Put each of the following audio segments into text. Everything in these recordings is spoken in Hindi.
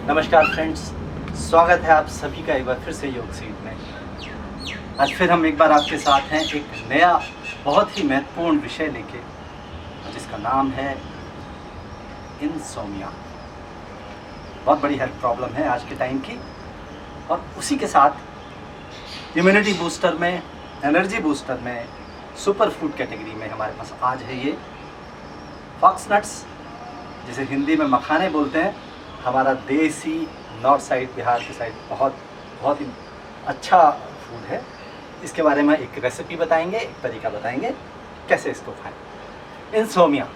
नमस्कार फ्रेंड्स, स्वागत है आप सभी का एक बार फिर से योग सीट में। आज फिर हम एक बार आपके साथ हैं एक नया बहुत ही महत्वपूर्ण विषय लेके, जिसका नाम है इंसोम्निया। बहुत बड़ी हेल्थ प्रॉब्लम है आज के टाइम की, और उसी के साथ इम्यूनिटी बूस्टर में, एनर्जी बूस्टर में, सुपर फूड कैटेगरी में हमारे पास आज है ये फॉक्स नट्स, जिसे हिंदी में मखाने बोलते हैं। हमारा देसी नॉर्थ साइड, बिहार की साइड बहुत ही अच्छा फूड है। इसके बारे में एक रेसिपी बताएंगे, एक तरीका बताएंगे कैसे इसको खाएं। इंसोम्निया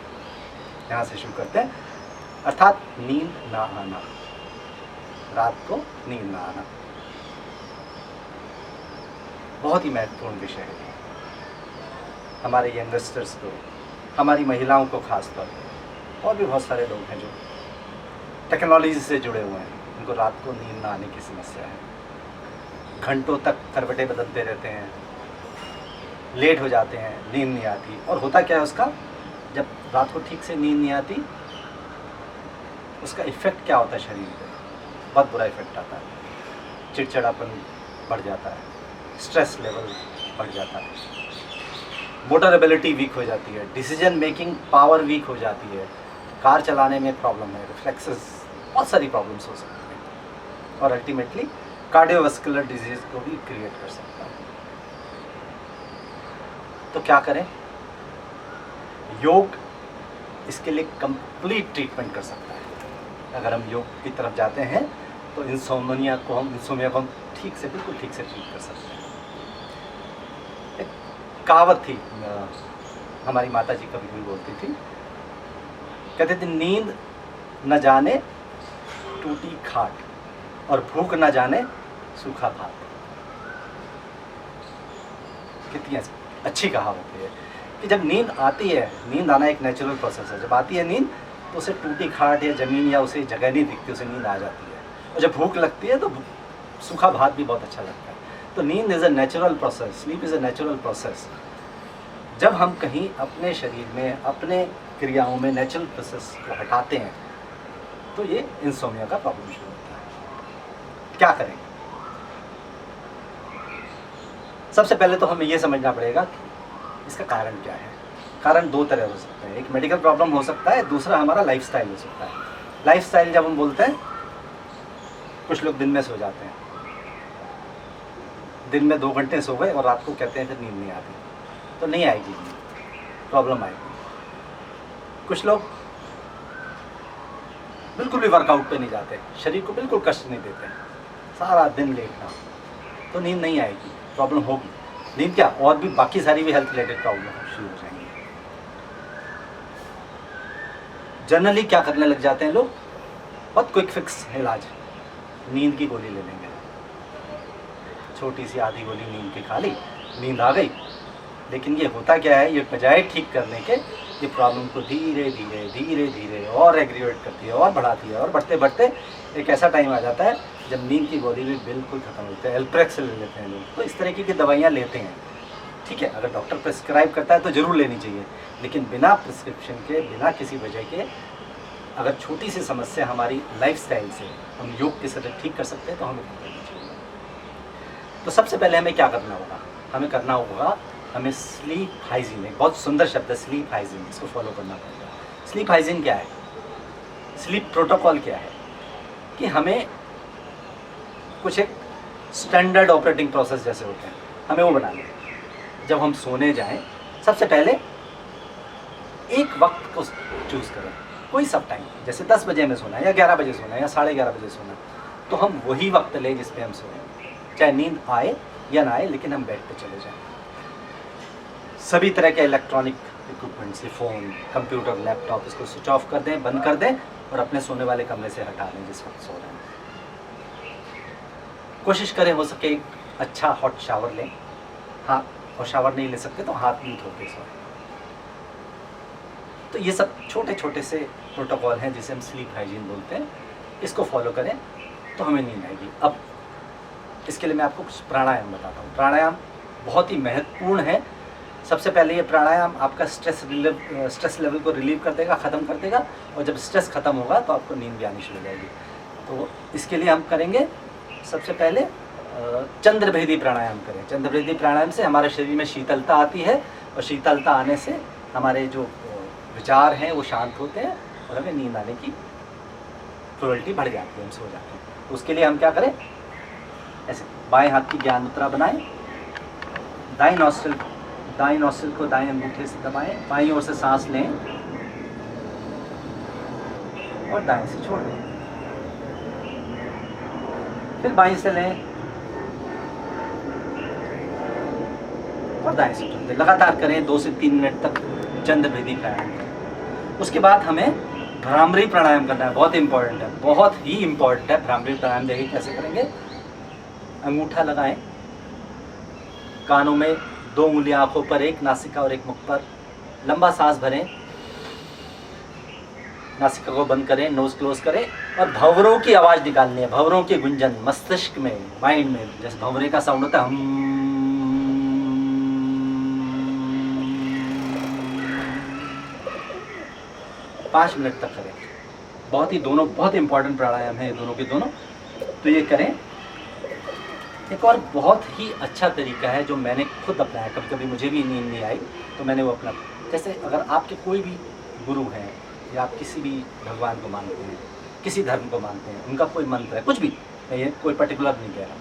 यहाँ से शुरू करते हैं, अर्थात नींद ना आना, रात को नींद ना आना। बहुत ही महत्वपूर्ण विषय है हमारे यंगस्टर्स को, हमारी महिलाओं को खासतौर पर, और भी बहुत सारे लोग हैं जो टेक्नोलॉजी से जुड़े हुए हैं, उनको रात को नींद ना आने की समस्या है। घंटों तक करवटें बदलते रहते हैं, लेट हो जाते हैं, नींद नहीं आती। और होता क्या है उसका, जब रात को ठीक से नींद नहीं आती, उसका इफ़ेक्ट क्या होता है शरीर पे? बहुत बुरा इफ़ेक्ट आता है। चिड़चिड़ापन बढ़ जाता है, स्ट्रेस लेवल बढ़ जाता है, मोटर एबिलिटी वीक हो जाती है, डिसीजन मेकिंग पावर वीक हो जाती है, कार चलाने में प्रॉब्लम है, रिफ्लेक्सेस, बहुत सारी प्रॉब्लम्स हो सकती हैं, और अल्टीमेटली कार्डियोवास्कुलर डिजीज को भी क्रिएट कर सकता है। तो क्या करें? योग इसके लिए कंप्लीट ट्रीटमेंट कर सकता है। अगर हम योग की तरफ जाते हैं तो इंसोम्निया को हम बिल्कुल ठीक से ट्रीट कर सकते हैं। एक कहावत थी, हमारी माता जी कभी भी बोलती थी, कहते थे, नींद न जाने टूटी खाट और भूख न जाने सूखा भात। कितनी अच्छी कहावत है कि जब नींद आती है, नींद आना एक नेचुरल प्रोसेस है। जब आती है नींद तो उसे टूटी खाट या ज़मीन या उसे जगह नहीं दिखती, उसे नींद आ जाती है। और जब भूख लगती है तो सूखा भात भी बहुत अच्छा लगता है। तो नींद is a natural process, sleep is a natural process. जब हम कहीं अपने शरीर में, अपने क्रियाओं में नेचुरल प्रोसेस को हटाते हैं तो ये इंसोम्निया का प्रॉब्लम शुरू होता है। क्या करें? सबसे पहले तो हमें ये समझना पड़ेगा कि इसका कारण क्या है। कारण दो तरह हो सकते हैं, एक मेडिकल प्रॉब्लम हो सकता है, दूसरा हमारा लाइफस्टाइल हो सकता है। लाइफस्टाइल जब हम बोलते हैं, कुछ लोग दिन में सो जाते हैं, दिन में 2 घंटे सो गए और रात को कहते हैं फिर नींद नहीं आती, तो नहीं आएगी, प्रॉब्लम आएगी। कुछ लोग बिल्कुल भी वर्कआउट पे नहीं जाते, शरीर को बिल्कुल कष्ट नहीं देते, सारा दिन लेटना, तो नींद नहीं आएगी, प्रॉब्लम होगी। नींद क्या, और भी बाकी सारी भी हेल्थ रिलेटेड प्रॉब्लम शुरू हो जाएंगी। जनरली क्या करने लग जाते हैं लोग, बहुत क्विक फिक्स इलाज, नींद की गोली ले लेंगे। छोटी सी आधी गोली नींद की खा ली, नींद आ गई। लेकिन ये होता क्या है, ये बजाय ठीक करने के, ये प्रॉब्लम को धीरे धीरे और एग्रीवेट करती है और बढ़ाती है, और बढ़ते बढ़ते एक ऐसा टाइम आ जाता है जब नींद की गोली भी बिल्कुल ख़त्म होती है। एल्प्रेक्स ले लेते हैं लोग, तो इस तरीके की दवाइयाँ लेते हैं। ठीक है, अगर डॉक्टर प्रिस्क्राइब करता है तो ज़रूर लेनी चाहिए, लेकिन बिना प्रिस्क्रिप्शन के, बिना किसी वजह के, अगर छोटी सी समस्या हमारी लाइफस्टाइल से हम योग के साथ ठीक कर सकते हैं तो हमें लेनी चाहिए। तो सबसे पहले हमें क्या करना होगा, हमें स्लीप हाइजीन, एक बहुत सुंदर शब्द है स्लीप हाइजीन, इसको फॉलो करना पड़ेगा। स्लीप हाइजीन क्या है, स्लीप प्रोटोकॉल क्या है, कि हमें कुछ एक स्टैंडर्ड ऑपरेटिंग प्रोसेस जैसे होते हैं, हमें वो बनाना है। जब हम सोने जाएं, सबसे पहले एक वक्त को चूज़ करें, कोई सब टाइम, जैसे 10 बजे हमें सोना है, या 11 बजे सोना है, या 11:30 बजे सोना है, तो हम वही वक्त लें जिस पे हम सोएं, चाहे नींद आए या ना आए, लेकिन हम बेड पे चले जाएं। सभी तरह के इलेक्ट्रॉनिक इक्विपमेंट से, फ़ोन, कंप्यूटर, लैपटॉप, इसको स्विच ऑफ कर दें, बंद कर दें, और अपने सोने वाले कमरे से हटा दें जिस वक्त सो रहे हैं। कोशिश करें हो सके एक अच्छा हॉट शावर लें, हाँ, और शावर नहीं ले सकते तो हाथ नहीं धो के सोएं। तो ये सब छोटे छोटे से प्रोटोकॉल हैं जिसे हम स्लीप हाइजीन बोलते हैं, इसको फॉलो करें तो हमें नींद आएगी। अब इसके लिए मैं आपको कुछ प्राणायाम बताता हूँ। प्राणायाम बहुत ही महत्वपूर्ण है। सबसे पहले ये प्राणायाम आपका स्ट्रेस लेवल को रिलीव कर देगा, ख़त्म कर देगा, और जब स्ट्रेस ख़त्म होगा तो आपको नींद भी आनी शुरू हो जाएगी। तो इसके लिए हम करेंगे सबसे पहले चंद्रभेदी प्राणायाम करें। चंद्रभेदी प्राणायाम से हमारे शरीर में शीतलता आती है और शीतलता आने से हमारे जो विचार हैं वो शांत होते हैं और हमें नींद आने की प्रोबेबिलिटी बढ़ जाती है, हम सो जाते हैं। तो उसके लिए हम क्या करें, ऐसे बाएं हाथ की ज्ञान मुद्रा बनाएं, दाईं नॉस्ट्रिल को दाएं अंगूठे से दबाएं, बाईं ओर से सांस लें और दाएं से छोड़ दें, फिर बाईं से लें और दाएं से छोड़ दें। लगातार करें 2 से 3 मिनट तक चंद्रभेदी प्राणायाम करें। उसके बाद हमें भ्रामरी प्राणायाम करना है, बहुत इंपॉर्टेंट है, बहुत ही इंपॉर्टेंट है भ्रामरी प्राणायाम। देखिए कैसे करेंगे, अंगूठा लगाएं, कानों में 2 उंगलियां आंखों पर, एक नासिका और एक मुख पर, लंबा सांस भरें, नासिका को बंद करें, नोज क्लोज करें और भंवरों की आवाज़ निकालनी है, भंवरों की गुंजन मस्तिष्क में, माइंड में, जैसे भंवरे का साउंड होता है हम, 5 मिनट तक करें। बहुत ही दोनों बहुत इंपॉर्टेंट प्राणायाम है दोनों के दोनों, तो ये करें। एक और बहुत ही अच्छा तरीका है जो मैंने खुद अपनाया, कभी कभी मुझे भी नींद नहीं आई तो मैंने वो अपना, जैसे अगर आपके कोई भी गुरु हैं या आप किसी भी भगवान को मानते हैं, किसी धर्म को मानते हैं, उनका कोई मंत्र है, कुछ भी, मैं ये कोई पर्टिकुलर नहीं कह रहा,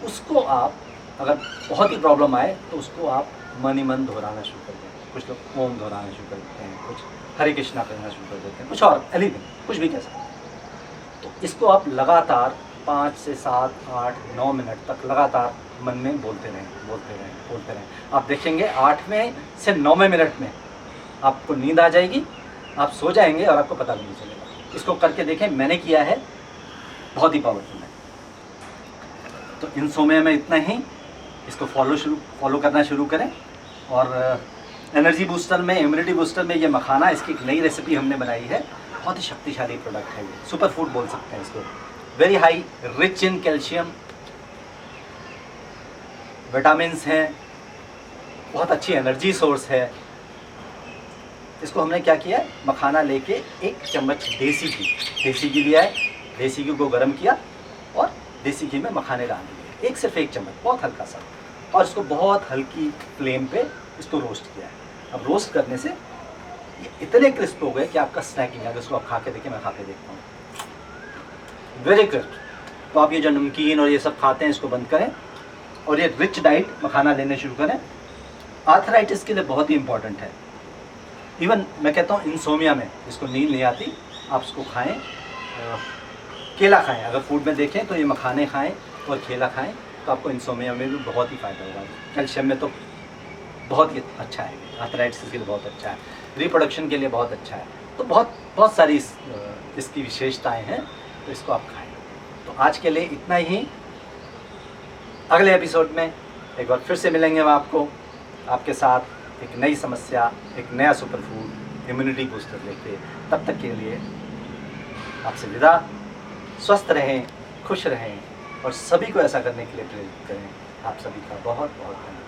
उसको आप अगर बहुत ही प्रॉब्लम आए तो उसको आप मन ही मन दोहराना शुरू कर दें। कुछ लोग ओम दोहराना शुरू कर देते हैं, कुछ हरे कृष्णा कहना शुरू कर देते हैं, कुछ और एनीथिंग, कुछ भी कह सकते हैं। तो इसको आप लगातार 5 से 7, 8, 9 मिनट तक लगातार मन में बोलते रहें। आप देखेंगे 8वें से 9वें मिनट में आपको नींद आ जाएगी, आप सो जाएंगे और आपको पता भी नहीं चलेगा। इसको करके देखें, मैंने किया है, बहुत ही पावरफुल है। तो इनसोम्निया में इतना ही, इसको फॉलो करना शुरू करें। और एनर्जी बूस्टर में, इम्यूनिटी बूस्टर में ये मखाना, इसकी एक नई रेसिपी हमने बनाई है, बहुत ही शक्तिशाली प्रोडक्ट है ये, सुपर फूड बोल सकते हैं इसको। Very high rich in calcium, vitamins हैं, बहुत अच्छी एनर्जी सोर्स है। इसको हमने क्या किया है, मखाना लेके 1 चम्मच देसी घी लिया है, देसी घी को गर्म किया और देसी घी में मखाने डाल दिए, सिर्फ 1 चम्मच, बहुत हल्का सा, और इसको बहुत हल्की फ्लेम पे इसको रोस्ट किया है। अब रोस्ट करने से ये इतने क्रिस्प हो गए कि आपका स्नैकिंग है। इसको आप खा के देखिए, मैं खा के देखता हूँ, वेरी क्रिस्प। तो आप ये जो नमकीन और ये सब खाते हैं इसको बंद करें और ये रिच डाइट मखाना लेने शुरू करें। आर्थराइटिस के लिए बहुत ही इंपॉर्टेंट है। इवन मैं कहता हूँ इंसोम्निया में, जिसको नींद नहीं आती, आप इसको खाएं, केला खाएं, अगर फूड में देखें तो ये मखाने खाएं और केला खाएं तो आपको इंसोम्निया में भी बहुत ही फ़ायदा होगा। कैल्शियम में तो बहुत ही अच्छा है, आर्थराइटिस के लिए बहुत अच्छा है, रिप्रोडक्शन के लिए बहुत अच्छा है। तो बहुत सारी इसकी विशेषताएं हैं, तो इसको आप खाएं। तो आज के लिए इतना ही, अगले एपिसोड में एक बार फिर से मिलेंगे हम आपके साथ एक नई समस्या, एक नया सुपर फूड, इम्यूनिटी बूस्टर लेके। तब तक के लिए आपसे विदा। स्वस्थ रहें, खुश रहें और सभी को ऐसा करने के लिए प्रेरित करें। आप सभी का बहुत बहुत धन्यवाद।